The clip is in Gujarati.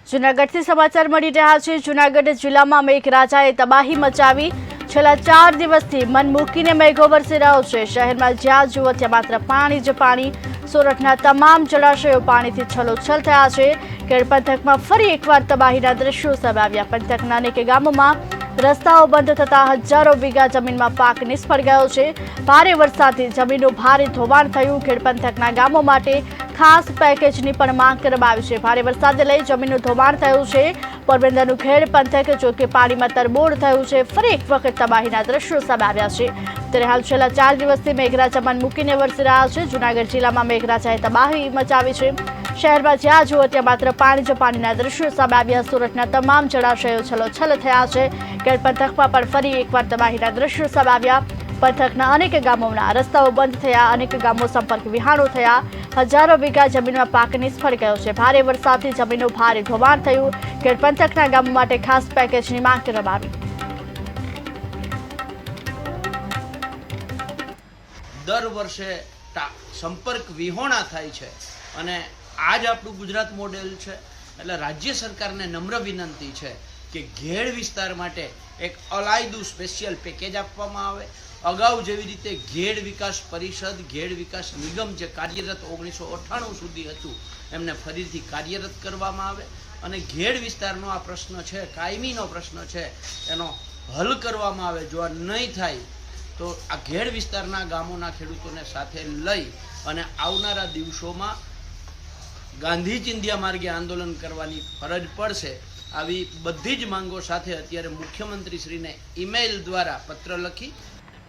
જૂનાગઢથી સમાચાર મળી રહ્યા છે। જૂનાગઢ જિલ્લામાં મેઘરાજાએ તબાહી મચાવી। છેલ્લા 4 દિવસથી મન મૂકીને મેઘો વરસી રહ્યો છે। શહેરમાં જ્યાં જુઓ ત્યાં માત્ર પાણી જ પાણી। સુરતના તમામ જળાશયો પાણીથી છલોછલ થયા છે। ખેડ પંથકમાં ફરી એકવાર તબાહીના દ્રશ્યો સામે આવ્યા। પંથકના અનેક ગામોમાં રસ્તાઓ બંધ થતાં હજારો વીઘા જમીનમાં પાક નિષ્ફળ ગયો છે। ભારે વરસાદથી જમીનનું ભારે ધોવાણ થયું। ખેડ પંથકના ગામો માટે ખાસ પેકેજની પણ માંગ કરવામાં આવી છે। ભારે વરસાદને લઈ જમીનનું ધોવાણ થયું છે। પોરબંદરનું ખેડ પંથક જોકે પાણીમાં તરબોળ થયું છે। ફરી એક વખત તબાહીના દ્રશ્યો સામે આવ્યા છે। ત્યારે હાલ છેલ્લા 4 દિવસથી મેઘરાજા મન મૂકીને વરસી રહ્યા છે। જૂનાગઢ જિલ્લામાં મેઘરાજાએ તબાહી મચાવી છે। શહેરમાં જ્યાં જુઓ ત્યાં માત્ર પાણી જ પાણીના દ્રશ્યો સામે આવ્યા। સુરતના તમામ જળાશયો છલોછલ થયા છે। ખેડ પંથકમાં પણ ફરી એકવાર તબાહીના દ્રશ્યો સામે આવ્યા। પંથકના અનેક ગામોના રસ્તાઓ બંધ થયા। અનેક ગામો સંપર્ક વિહાણો થયા। હજારો વીઘા જમીનમાં પાક નિષ્ફળ ગયો છે। ભારે વરસાદથી જમીનનું ભારે ધોવાણ થયું। ખેડ પંથકના ગામો માટે ખાસ પેકેજની માંગ કરવામાં આવી। દર વર્ષે સંપર્ક વિહોણા થાય છે અને આજ આપણું ગુજરાત મોડેલ છે। એટલે રાજ્ય સરકારને નમ્ર વિનંતી છે કે ઘેડ વિસ્તાર માટે એક અલાયદું સ્પેશિયલ પેકેજ આપવામાં આવે। અગાઉ જેવી રીતે ઘેડ વિકાસ પરિષદ, ઘેડ વિકાસ નિગમ જે કાર્યરત 1998 સુધી હતું એમને ફરીથી કાર્યરત કરવામાં આવે અને ઘેડ વિસ્તારનો આ પ્રશ્ન છે, કાયમીનો પ્રશ્ન છે, એનો હલ કરવામાં આવે। જો આ નહીં થાય તો આ ઘેડ વિસ્તારના ગામોના ખેડૂતોને સાથે લઈ અને આવનારા દિવસોમાં ગાંધી ચિંધ્યા માર્ગે આંદોલન કરવાની ફરજ પડશે। આવી બધી જ માંગો સાથે અત્યારે મુખ્યમંત્રીશ્રીને ઈમેલ દ્વારા પત્ર લખી